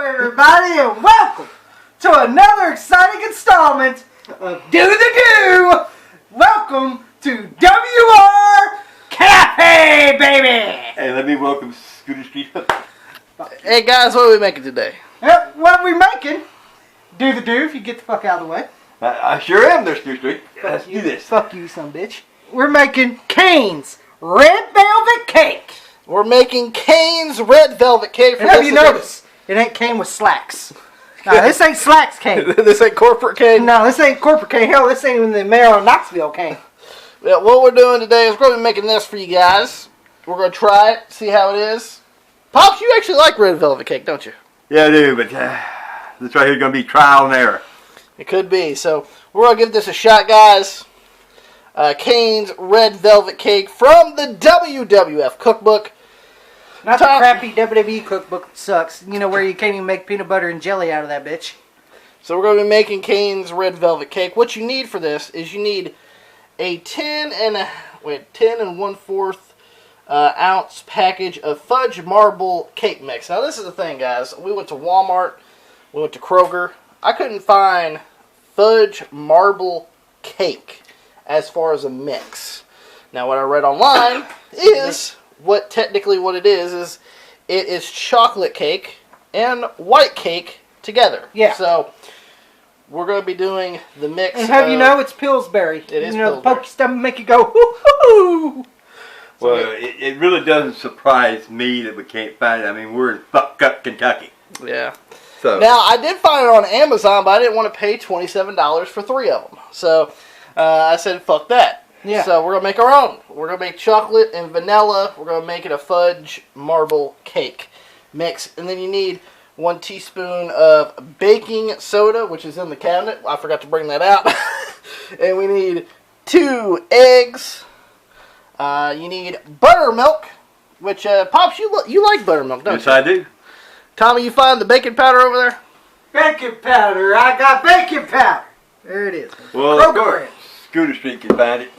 Everybody, and welcome to another exciting installment of Do the Do. Welcome to WR Cafe, baby. Hey, let me welcome Scooter Street. Hey guys, what are we making today? Yep, what are we making? Do the Do, if you get the fuck out of the way. I sure am there, Scooter Street. Let's do this. Fuck you, son bitch. We're making Kane's Red Velvet Cake. We're making Kane's Red Velvet Cake. And have you noticed? It ain't Kane with slacks. No, this ain't slacks Kane. This ain't corporate Kane? No, this ain't corporate Kane. Hell, this ain't even the mayor of Knoxville Kane. Yeah, what we're doing today is we're going to be making this for you guys. We're going to try it, see how it is. Pops, you actually like Red Velvet Cake, don't you? Yeah, I do, but this right here is going to be trial and error. It could be. So we're going to give this a shot, guys. Kane's Red Velvet Cake from the WWF cookbook. Not the crappy WWE cookbook that sucks. You know, where you can't even make peanut butter and jelly out of that bitch. So we're going to be making Kane's Red Velvet Cake. What you need for this is you need a 10 and 1/4 ounce package of fudge marble cake mix. Now this is the thing, guys. We went to Walmart. We went to Kroger. I couldn't find fudge marble cake as far as a mix. Now what I read online is what it is it is chocolate cake and white cake together. Yeah. So we're going to be doing the mix. And have you know it's Pillsbury. It is You know, Pillsbury. the pokey stomach make you go, hoo-hoo-hoo. Well, it really doesn't surprise me that we can't find it. I mean, we're in fuck up Kentucky. Yeah. So Now, I did find it on Amazon, but I didn't want to pay $27 for 3 of them. So I said, fuck that. Yeah. So we're going to make our own. We're going to make chocolate and vanilla. We're going to make it a fudge marble cake mix. And then you need 1 teaspoon of baking soda, which is in the cabinet. I forgot to bring that out. And we need 2 eggs. You need buttermilk, which, Pops, you like buttermilk, don't yes, you? I do. Tommy, you find the baking powder over there? Baking powder. I got baking powder. There it is. Well, of course, Scooter Street can find it.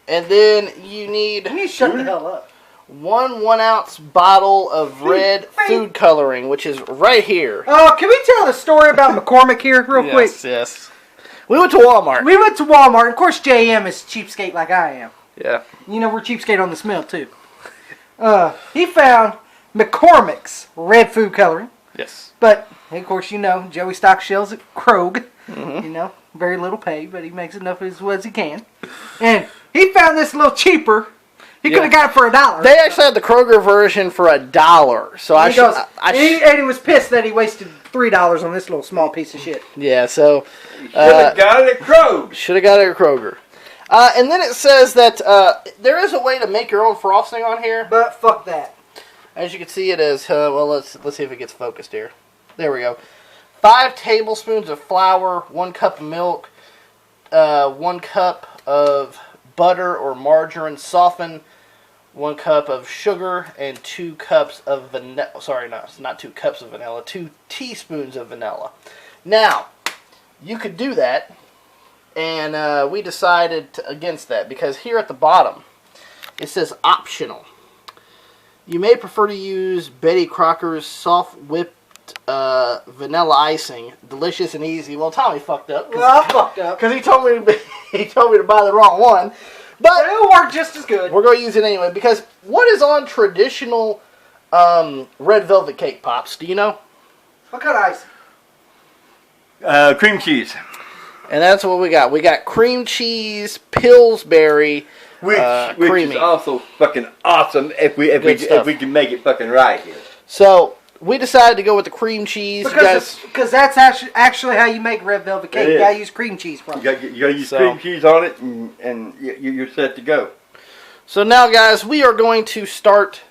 And then you need You need to shut the hell up. 1 ounce bottle of red food coloring, which is right here. Oh, can we tell the story about McCormick here real quick? Yes. We went to Walmart. We went to Walmart. Of course, JM is cheapskate like I am. Yeah. You know, we're cheapskate on the smell, too. He found McCormick's red food coloring. Yes. But, of course, you know, Joey stock shells at Krog. You know, very little pay, but he makes enough as he can. And he found this a little cheaper. He could have got it for $1. They actually had the Kroger version for $1. So and he was pissed that he wasted $3 on this little small piece of shit. Yeah, so Should have got it at Kroger. should have got it at Kroger. And then it says that there is a way to make your own frosting on here. But fuck that. As you can see, it is. Well, let's see if it gets focused here. There we go. 5 tablespoons of flour, 1 cup of milk, 1 cup of butter or margarine softened, 1 cup of sugar, and 2 cups of vanilla. Sorry, no, it's not 2 cups of vanilla. 2 teaspoons of vanilla. Now, you could do that, and we decided against that because here at the bottom it says optional. You may prefer to use Betty Crocker's soft whipped vanilla icing, delicious and easy. Well, Tommy fucked up. Well, I fucked up. Because he told me to buy the wrong one. But it'll work just as good. We're going to use it anyway. Because what is on traditional red velvet cake, Pops? Do you know? What kind of icing? Cream cheese. And that's what we got. We got cream cheese, Pillsbury, Which creamy. is also fucking awesome if we can make it fucking right here. So we decided to go with the cream cheese. Because that's actually how you make red velvet cake. You gotta use cream cheese from it. You gotta use cream cheese on it, and you're set to go. So now, guys, we are going to start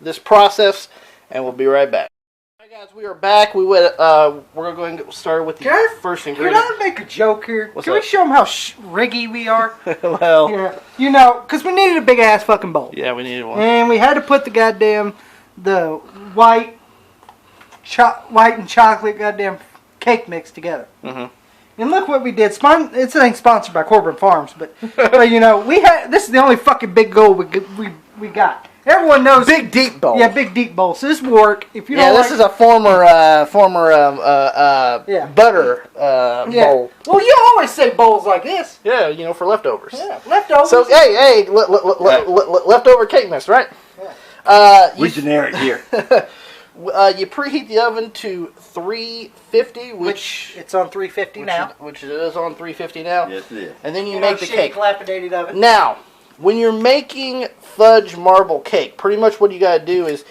this process, and we'll be right back. All right, guys, we are back. We're going to get started with the first ingredient. Can I make a joke here? What's Can up? we show them how riggy we are? Well, Yeah. You know, because we needed a big ass fucking bowl. yeah, we needed one. And we had to put the white and chocolate goddamn cake mix together. Mm-hmm. And look what we did. It ain't sponsored by Corbin Farms, but you know, this is the only fucking big goal we got. everyone knows. Big deep bowl. Yeah, big deep bowl. So this work if you Yeah, don't this is a former butter bowl. Well, you always say bowls like this. Yeah, you know, for leftovers. Yeah, leftovers. So hey, leftover cake mix, right? Yeah. We generic here. You preheat the oven to 350, Which it's on 350 now. Which it is on 350 now. Yes, it is. And then you make the cake. Dilapidated oven. Now, when you're making fudge marble cake, pretty much what you got to do is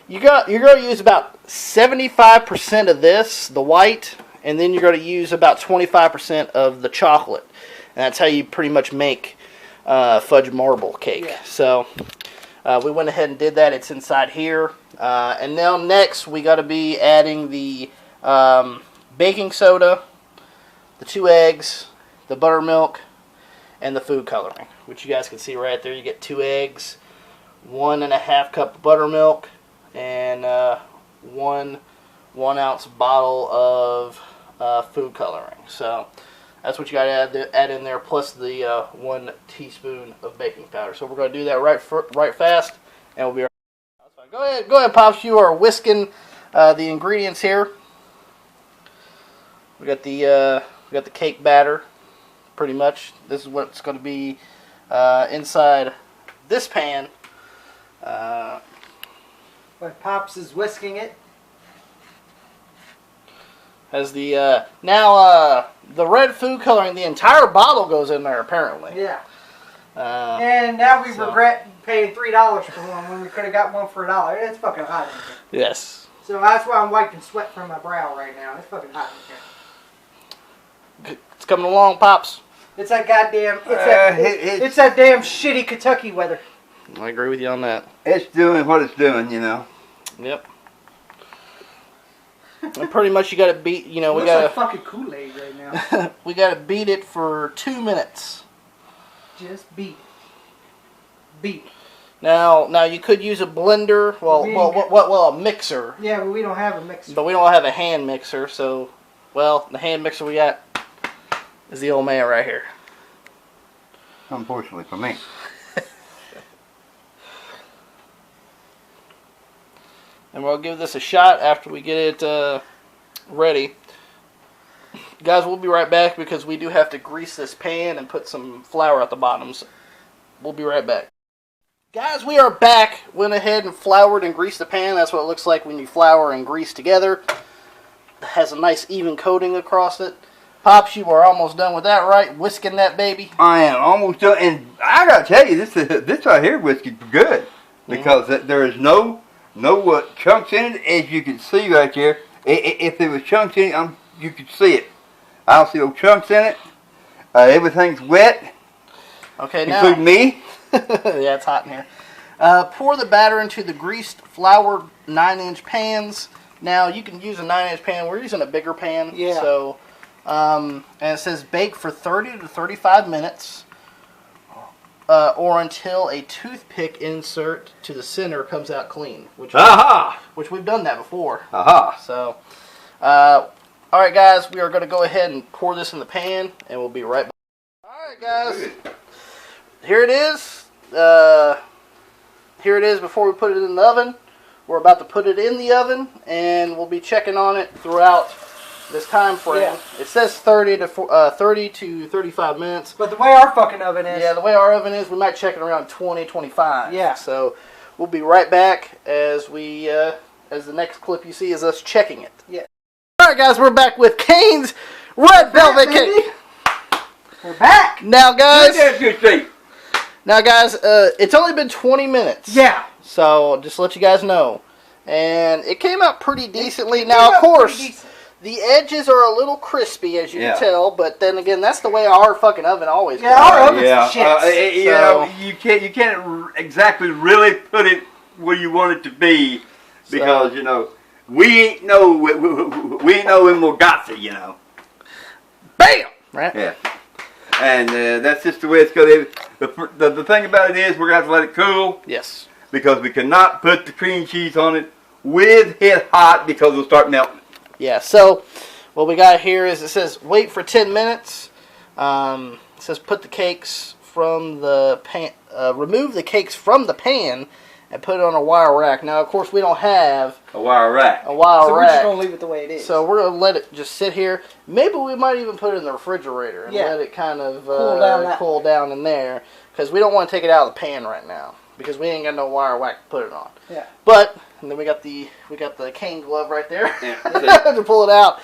you're going to use about 75% of this, the white, and then you're going to use about 25% of the chocolate. And that's how you pretty much make fudge marble cake. Yeah. So we went ahead and did that. It's inside here. And now next we got to be adding the baking soda, the 2 eggs, the buttermilk, and the food coloring, which you guys can see right there. You get 2 eggs, 1.5 cup of buttermilk, and 1 ounce bottle of food coloring. So that's what you got to add in there, plus the 1 teaspoon of baking powder. So we're going to do that right fast, and we'll be right back. Go ahead, Pops. You are whisking the ingredients here. We got the cake batter. Pretty much, this is what's going to be inside this pan. But Pops is whisking it. Has the the red food coloring, the entire bottle goes in there apparently. Yeah. And now we regret paying $3 for one when we could have got one for $1. It's fucking hot in here. Yes. So that's why I'm wiping sweat from my brow right now. It's fucking hot in here. It's coming along, Pops. It's that goddamn. It's that damn shitty Kentucky weather. I agree with you on that. It's doing what it's doing, you know. Yep. And pretty much you got to beat. You know, we Looks got like fucking Kool-Aid right now. we got to beat it for 2 minutes. Just beat. Beat. Now you could use a blender. Well, a mixer. Yeah, but we don't have a mixer. But we don't have a hand mixer, so the hand mixer we got is the old man right here. Unfortunately for me. And we'll give this a shot after we get it ready. Guys, we'll be right back because we do have to grease this pan and put some flour at the bottom. So we'll be right back. Guys, we are back. Went ahead and floured and greased the pan. That's what it looks like when you flour and grease together. It has a nice even coating across it. Pops, you are almost done with that, right? Whisking that baby. I am almost done, and I gotta tell you, this right here whiskey good because there is no chunks in it, as you can see right there. If there was chunks in it, you could see it. I don't see no chunks in it. Everything's wet. Okay, now. Including me. Yeah, it's hot in here. Pour the batter into the greased, floured 9-inch pans. Now, you can use a 9-inch pan. We're using a bigger pan. Yeah. So, and it says bake for 30 to 35 minutes. Or until a toothpick insert to the center comes out clean. Which we've done that before. Aha. So, alright guys, we are going to go ahead and pour this in the pan, and we'll be right back. Alright guys, here it is. Here it is before we put it in the oven. We're about to put it in the oven, and we'll be checking on it throughout this time frame. Yeah. It says 30 to 35 minutes. But the way our fucking oven is. Yeah, the way our oven is, we might check it around 20, 25. Yeah. So we'll be right back as we as the next clip you see is us checking it. Yeah. All right, guys, we're back with Kane's Red Velvet Cake. We're back. Now, guys. Good. Now, guys, it's only been 20 minutes. Yeah. So just to let you guys know, and it came out pretty decently. Now, of course, the edges are a little crispy, as you can tell, but then again, that's the way our fucking oven always goes. Yeah, our oven's shit. You know, you can't exactly really put it where you want it to be because you know we ain't no in Mulgazzi, you know. Bam! Right. Yeah. And that's just the way it's going. The thing about it is we're going to have to let it cool. Yes. Because we cannot put the cream cheese on it with it hot because it'll start melting. Yeah, so what we got here is it says wait for 10 minutes. It says put the cakes from the pan, remove the cakes from the pan and put it on a wire rack. Now, of course, we don't have A wire rack. a wire So we're rack. just gonna leave it the way it is. So we're gonna let it just sit here. Maybe we might even put it in the refrigerator and Yeah. let it kind of Cool down in there, because we don't want to take it out of the pan right now because we ain't got no wire rack to put it on. Yeah. But and then we got the Kane glove right there Yeah. to pull it out.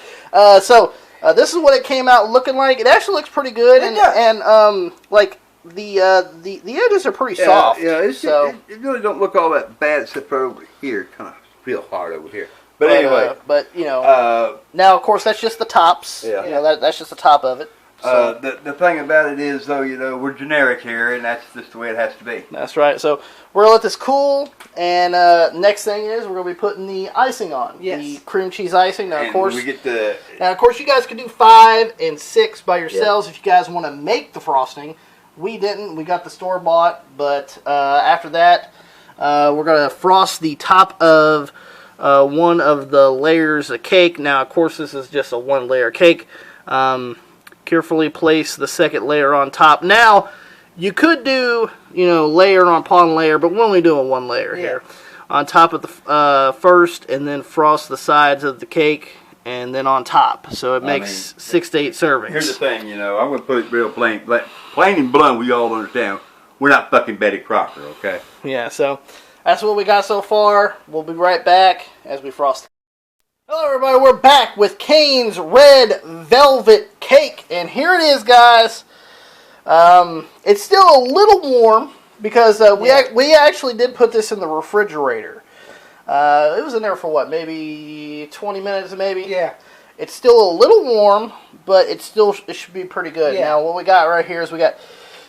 So this is what it came out looking like. It actually looks pretty good, It does. and like the edges are pretty soft. Yeah, so. it really don't look all that bad except for over here. Kind of feel hard over here. But anyway. But you know, now of course that's just the tops. Yeah. You know that's just the top of it. So. The thing about it is, though, you know, we're generic here, and that's just the way it has to be. That's right. So we're gonna let this cool, and next thing is we're gonna be putting the icing on. Yes. The cream cheese icing. Now, And of course, we get the. Now, of course, you guys can do 5 and 6 by yourselves if you guys want to make the frosting. We didn't. We got the store bought, but after that, we're gonna frost the top of one of the layers of cake. Now, of course, this is just a 1-layer cake. Carefully place the second layer on top. Now, you could do, you know, layer upon layer, but we're only doing 1 layer here. On top of the first, and then frost the sides of the cake, and then on top. So it makes 6 to 8 servings. Here's the thing, you know, I'm going to put it real plain. Plain and blunt, we all understand. We're not fucking Betty Crocker, okay? Yeah, so that's what we got so far. We'll be right back as we frost. Hello everybody, we're back with Kane's Red Velvet Cake. And here it is, guys. It's still a little warm because we actually did put this in the refrigerator. It was in there for what, maybe 20 minutes maybe? Yeah. It's still a little warm, but it should be pretty good. Yeah. Now what we got right here is we got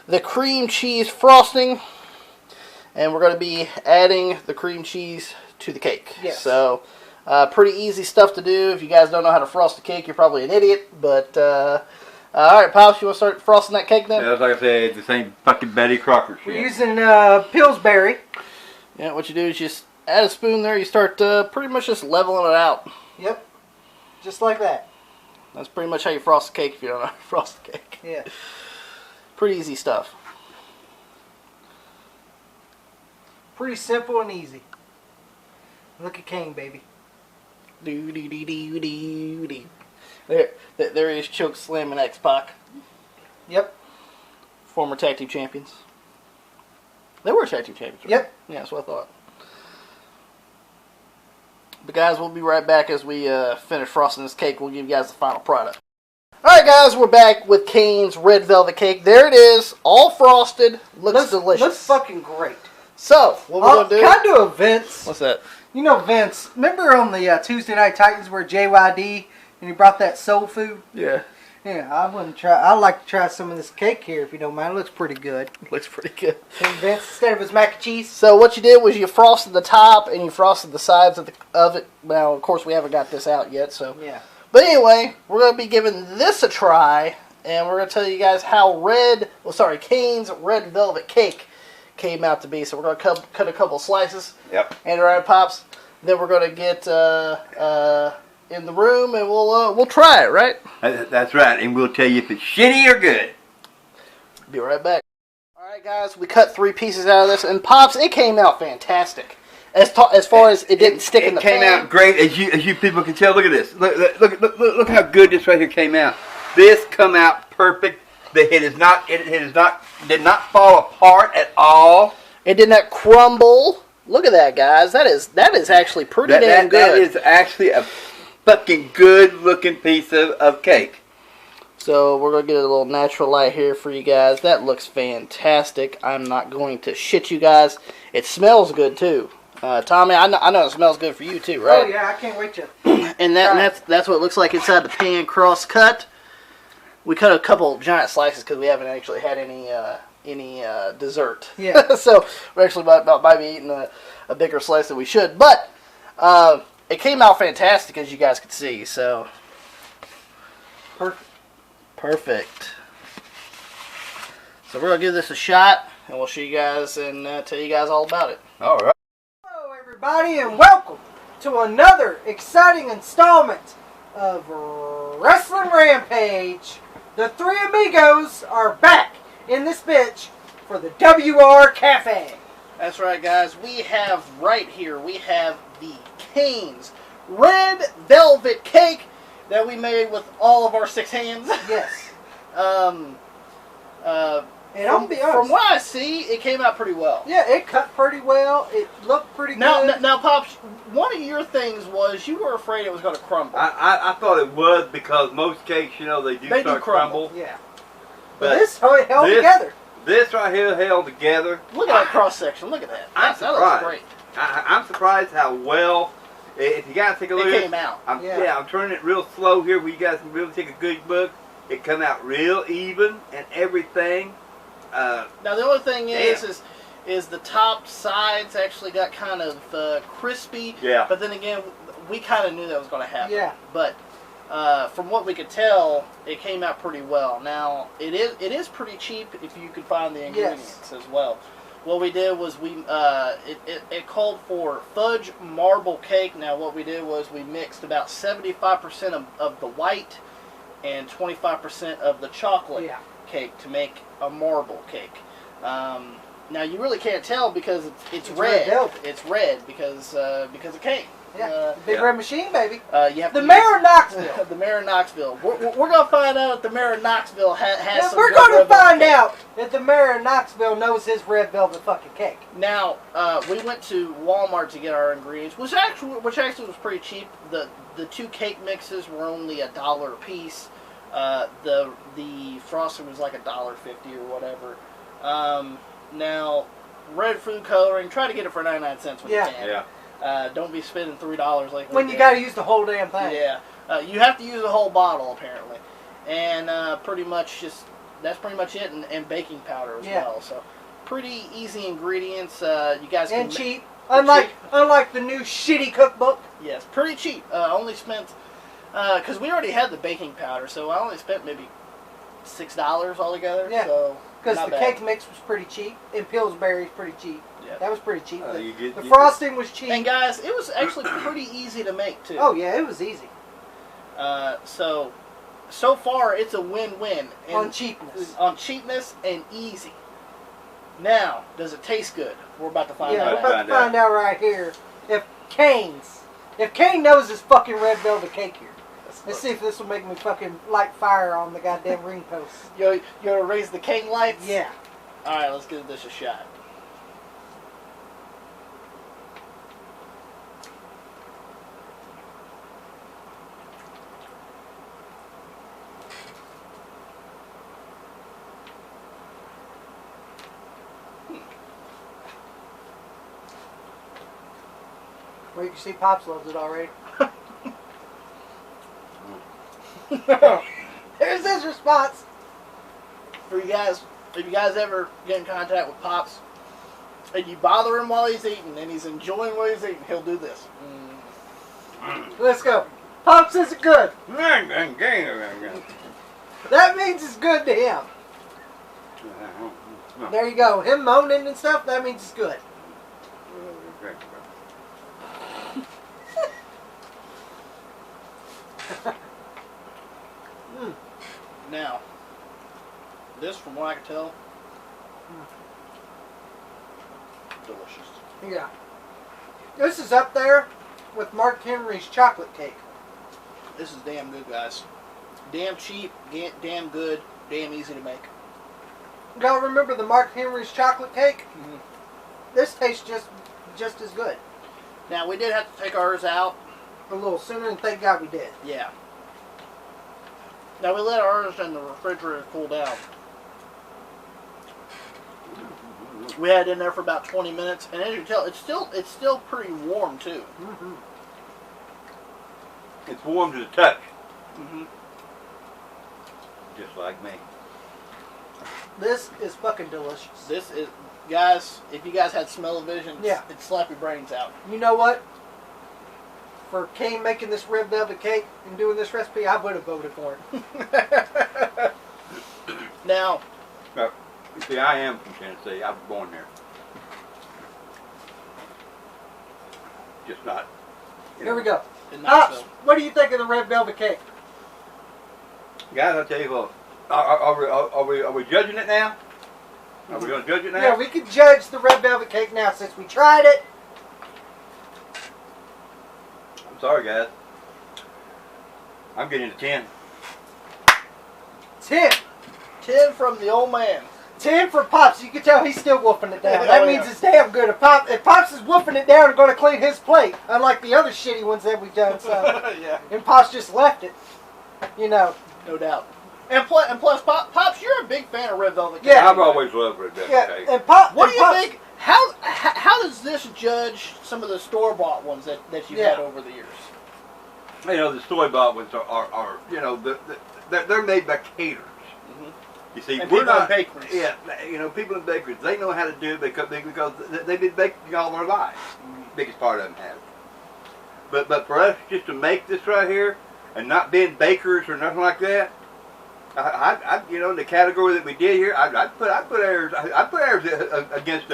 the cream cheese frosting, and we're going to be adding the cream cheese to the cake. Yes. So pretty easy stuff to do. If you guys don't know how to frost a cake, you're probably an idiot. But all right, Pops, you want to start frosting that cake then? Yeah, like I said, the same fucking Betty Crocker shit. We're using Pillsbury. Yeah, what you do is just add a spoon there. You start pretty much just leveling it out. Yep. Just like that. That's pretty much how you frost a cake if you don't know how to frost a cake. Yeah. Pretty easy stuff. Pretty simple and easy. Look at Kane, baby. Do do do do do do. There is Choke Slam and X-Pac. Yep. Former tag team champions. They were tag team champions, right? Yep. Yeah, that's what I thought. But guys, we'll be right back as we finish frosting this cake. We'll give you guys the final product. Alright guys, we're back with Kane's Red Velvet Cake. There it is, all frosted. Looks delicious. Looks fucking great. So, what we're going to do... Can I do a Vince? What's that? You know Vince, remember on the Tuesday Night Titans where JYD and he brought that soul food? Yeah. Yeah, I'd like to try some of this cake here if you don't mind. It looks pretty good. Looks pretty good. And Vince, instead of his mac and cheese. So what you did was you frosted the top and you frosted the sides of it. Now, of course, we haven't got this out yet, so... Yeah. But anyway, we're going to be giving this a try, and we're going to tell you guys how Kane's Red Velvet Cake came out to be. So we're going to cut a couple slices. Yep. And around Pops. Then we're going to get in the room, and we'll try it, right? That's right, and we'll tell you if it's shitty or good. Be right back. All right, guys, we cut 3 pieces out of this, and Pops, it came out fantastic. As far as it didn't stick in the pan. It came out great, as you people can tell. Look at this. Look how good this right here came out. This come out perfect. It did not fall apart at all. It did not crumble. Look at that, guys. That is actually pretty damn good. That is actually a fucking good looking piece of cake. So we're going to get a little natural light here for you guys. That looks fantastic. I'm not going to shit you guys. It smells good too. Tommy, I know it smells good for you too, right? Oh yeah, I can't wait to. And that's what it looks like inside the pan, cross cut. We cut a couple giant slices because we haven't actually had any dessert. Yeah. So we're actually might be eating a bigger slice than we should, but it came out fantastic as you guys could see. So perfect. So we're gonna give this a shot, and we'll show you guys and tell you guys all about it. All right. Hello everybody and welcome to another exciting installment of Wrestling Rampage. The 3 amigos are back in this bitch for the WR Cafe. That's right, guys. We have right here, we have the Kane's red velvet cake that we made with all of our 6 hands. Yes. And I'm gonna be honest. From what I see, it came out pretty well. Yeah, it cut pretty well. It looked pretty good. Now, Pops, one of your things was you were afraid it was going to crumble. I thought it was because most cakes, you know, they do crumble. Yeah. But this held together. This right here held together. Look at that cross section. Look at that. That looks great. I'm surprised how well. If you guys take a look at it, came out. I'm turning it real slow here, where you guys can really take a good look. It come out real even and everything. Now the only thing is the top sides actually got kind of crispy. Yeah. But then again, we kind of knew that was going to happen. Yeah. But from what we could tell, it came out pretty well. Now it is pretty cheap if you could find the ingredients as well. What we did was it called for fudge marble cake. Now what we did was we mixed about 75% of the white and 25% of the chocolate cake to make a marble cake. Now you really can't tell because it's red. It's red because of Kane. Yeah, big red machine, baby. You have the mayor of Knoxville. The mayor of Knoxville. We're gonna find out if the mayor of Knoxville has some. We're gonna find out if the mayor of Knoxville knows his red velvet fucking cake. Now we went to Walmart to get our ingredients, which actually was pretty cheap. The 2 cake mixes were only $1 a piece. The frosting was like $1.50 or whatever. Now red food coloring. Try to get it for 99 cents when you can. Yeah. Don't be spending $3 like when you got to use the whole damn thing. Yeah, you have to use the whole bottle apparently, and pretty much that's pretty much it, and baking powder as well. So pretty easy ingredients. You guys can cheap. Unlike the new shitty cookbook. Yes, pretty cheap. Only spent because we already had the baking powder, so I only spent maybe $6 altogether. Yeah. So because the cake mix was pretty cheap, and Pillsbury's pretty cheap. Yeah. That was pretty cheap. The frosting was cheap. And guys, it was actually pretty easy to make too. Oh yeah, it was easy. So far it's a win-win on cheapness. On cheapness and easy. Now, does it taste good? We're about to find out. Yeah, we're about to find out right here if Kane knows his fucking red velvet cake here. Let's see if this will make me fucking light fire on the goddamn ring post. You gonna raise the Kane lights? Yeah. All right, let's give this a shot. Well, you can see Pops loves it already. There's his response. For you guys, if you guys ever get in contact with Pops and you bother him while he's eating and he's enjoying what he's eating, he'll do this. Let's go. Pops says it's good. That means it's good to him. There you go. Him moaning and stuff, that means it's good. Now, this, from what I can tell, delicious. Yeah. This is up there with Mark Henry's chocolate cake. This is damn good, guys. Damn cheap, damn good, damn easy to make. Y'all remember the Mark Henry's chocolate cake? Mm-hmm. This tastes just as good. Now, we did have to take ours out a little sooner, and thank God we did. Yeah. Now, we let ours in the refrigerator cool down. We had it in there for about 20 minutes, and as you can tell, it's still pretty warm too. Mm-hmm. It's warm to the touch. Mm-hmm. Just like me. This is fucking delicious. This is, guys, if you guys had smell-o-vision, it'd slap your brains out. You know what? For Kane making this red velvet cake and doing this recipe, I would have voted for it. Now, you see, I am from Tennessee. I was born there. Just not. Here we go. Pops, what do you think of the red velvet cake? Guys, I'll tell you what. Are we judging it now? Are we going to judge it now? Yeah, we can judge the red velvet cake now since we tried it. I'm sorry, guys. I'm getting a 10. 10. 10 from the old man. 10 for Pops. You can tell he's still wolfing it down. Oh, That means yeah. it's damn good. If Pops is wolfing it down and going to clean his plate, unlike the other shitty ones that we've done, so. Yeah. And Pops just left it. You know. No doubt. And plus, Pops, you're a big fan of red velvet cake. Yeah. I've always loved red velvet Yeah. cake. And Pop. What and do you Pops, think? How does this judge some of the store-bought ones that you've Yeah. had over the years? You know, the soy-bought ones are you know, they're made by caterers. You see, And we're people in not bakeries. Yeah, you know, people in bakeries, they know how to do it because they've been baking all their lives. Biggest part of them have. But for us just to make this right here and not being bakers or nothing like that, I you know, in the category that we did here, I'd put ours against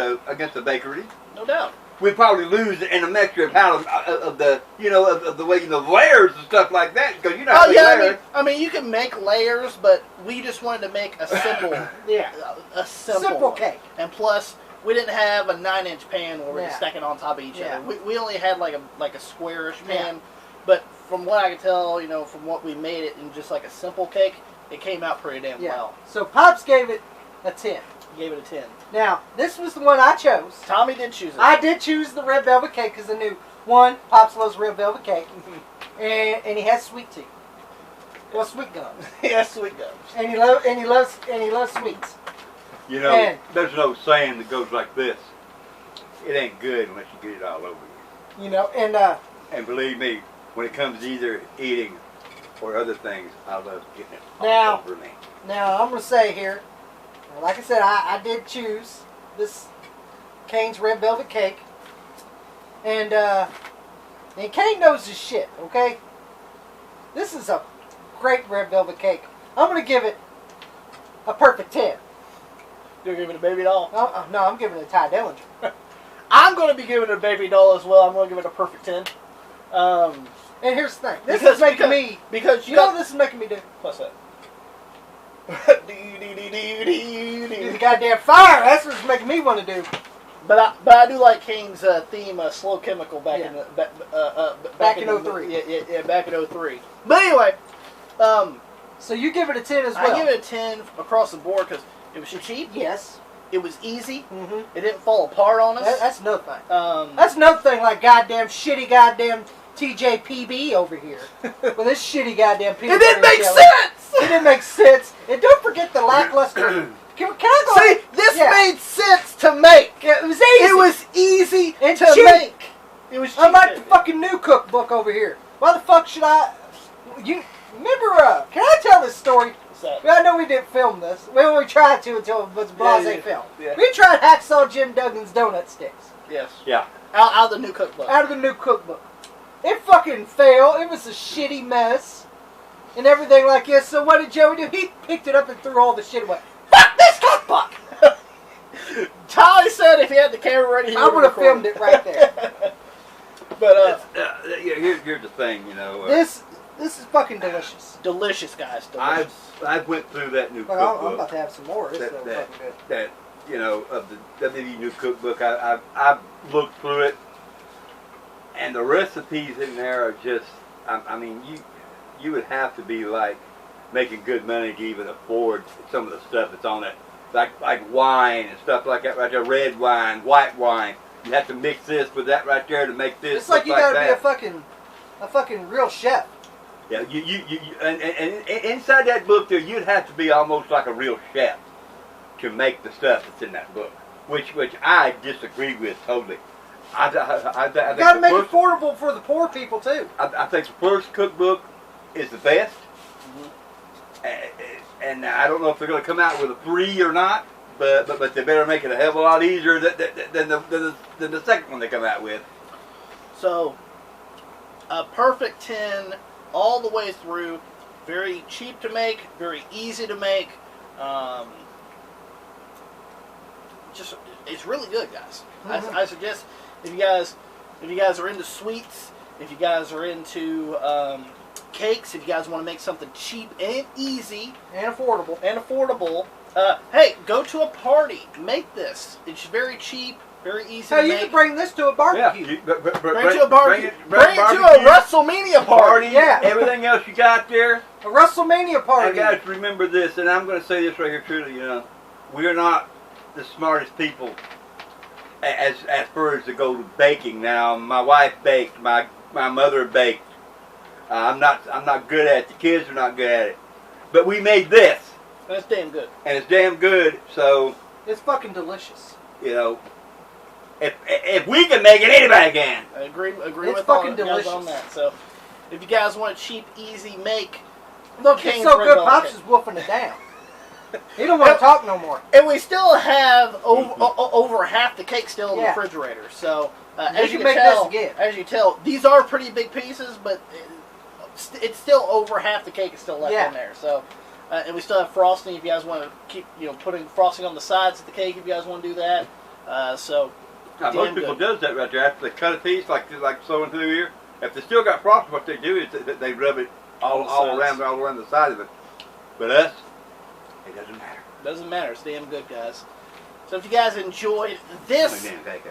the bakery. No doubt. We'd probably lose in a mixture of how of the you know of the way the layers and stuff like that because you know how Oh they yeah, layer. I mean you can make layers, but we just wanted to make a simple, Yeah. a simple Simple one. cake. And plus, we didn't have a 9-inch pan where we're Yeah. just stacking on top of each Yeah. other. We only had like a squarish pan, Yeah. but from what I can tell, you know, from what we made it in just like a simple cake, it came out pretty damn Yeah. well. So Pops gave it a 10. Gave it a 10. Now, this was the one I chose. Tommy did choose it. I did choose the red velvet cake because I knew, one, Pops loves red velvet cake, and he has sweet tea. Well, sweet gums. Yes, sweet gums. And he loves sweets. You know, And- there's no saying that goes like this. It ain't good unless you get it all over you. You know, and And believe me, when it comes to either eating or other things, I love getting it all Now- over me. now I'm gonna say here, like I said, I did choose this Kane's red velvet cake, and Kane knows his shit. Okay, this is a great red velvet cake. I'm gonna give it a perfect 10. You're giving it a baby doll? No, I'm giving it a Ty Dillinger. I'm going to be giving it a baby doll as well. I'm going to give it a perfect 10. And here's the thing. This Because- is making because- me. Because You know what this is making me do? What's that? Do the goddamn fire. That's what's making me want to do. But I do like Kane's theme, Slow Chemical, back Yeah. in the Back in the- 03. Yeah, back in 03. But anyway, So you give it a 10 as well. I give it a 10 across the board because it was cheap. Yes. It was easy. Mm-hmm. It didn't fall apart on us. That's another thing. Um, That's another thing, like goddamn shitty goddamn TJPB over here. With this shitty goddamn it peanut didn't butter make jelly. sense. It didn't make sense. And don't forget the lackluster. Can I go? See, this Yeah. made sense to make. Yeah, it was easy. It was easy And to cheap. make. It was cheap. Unlike the fucking new cookbook over here. Why the fuck should I? You remember? Can I tell this story? What's that? Well, I know we didn't film this. We only tried to until it was blase Yeah, yeah. film. Yeah. We tried Hacksaw Jim Duggan's donut sticks Yes. Yeah. Out of the new cookbook. out of the new cookbook. It fucking failed. It was a shitty mess and everything like this. So what did Joey do? He picked it up and threw all the shit away. Fuck this cookbook! Ty said if he had the camera ready, he I would have filmed it right there. But Here's the thing, you know. This is fucking delicious. delicious, guys. Delicious. I've went through that new But cookbook. I'm about to have some more. It's so fucking good. That you know of the WD new cookbook. I've looked through it, and the recipes in there are just. I mean, you would have to be like making good money to even afford some of the stuff that's on it, like wine and stuff like that. Right there, red wine, white wine. You have to mix this with that right there to make this. It's like look you gotta be that. a fucking real chef. Yeah, and inside that book there, you'd have to be almost like a real chef to make the stuff that's in that book, which I disagree with totally. I You think gotta the make it first, affordable for the poor people too. I think the first cookbook is the best, and I don't know if they're going to come out with a 3 or not, but they better make it a hell of a lot easier than the second one they come out with. So, a perfect 10 all the way through. Very cheap to make, very easy to make. Just, it's really good, guys. Mm-hmm. I suggest if you guys are into sweets, if you guys are into cakes, if you guys want to make something cheap and easy And affordable. and affordable, Hey, go to a party. Make this. It's very cheap, very easy Hey, to you make. can bring this to a barbecue. Yeah, Bring it to a barbecue. Bring it to a WrestleMania party. Yeah. Everything else you got there. A WrestleMania party. And guys, remember this, and I'm going to say this right here truly. We're not the smartest people as far as to go to baking. Now, my wife baked. My mother baked. I'm not good at it. The kids are not good at it. But we made this. That's damn good. And it's damn good. So, It's fucking delicious. if we can make it, anybody can. I agree It's with fucking all you guys delicious. on that. So, if you guys want a cheap, easy make, Look, Kane's it's so Red good, Velvet Pops Cake. is wolfing it down. He don't want to talk no more. And we still have over half the cake still in the Yeah. refrigerator. So, We as you can can make tell, this again. as you tell, these are pretty big pieces, but it's still over half the cake is still left Yeah. in there. So, and we still have frosting if you guys want to keep, putting frosting on the sides of the cake if you guys want to do that. So, Now, damn most people good. does that right there. After they cut a piece, like sewing through here, if they still got frosting, what they do is they rub it all around the side of it. But us, it doesn't matter. Doesn't matter. It's damn good, guys. So if you guys enjoyed this, Damn cake.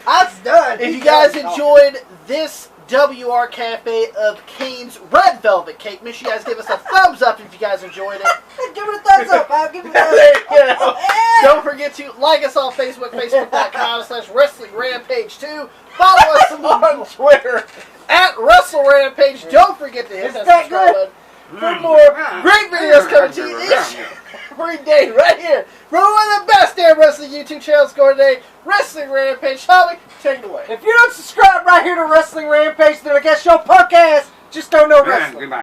That's done. if you guys enjoyed this WR Cafe of Kane's Red Velvet Cake, make sure you guys give us a thumbs up if you guys enjoyed it. Give it a thumbs up. I'll give it a thumbs There up. you go. Don't forget to like us on Facebook, facebook.com/WrestlingRampage2. Follow us on Twitter @WrestleRampage. Don't forget to hit Is that that subscribe good? button for more great videos coming to you each every day right here from one of the best damn wrestling YouTube channels going today, Wrestling Rampage. Tommy, take it away. If you don't subscribe right here to Wrestling Rampage, then I guess your punk ass just don't know wrestling. Goodbye.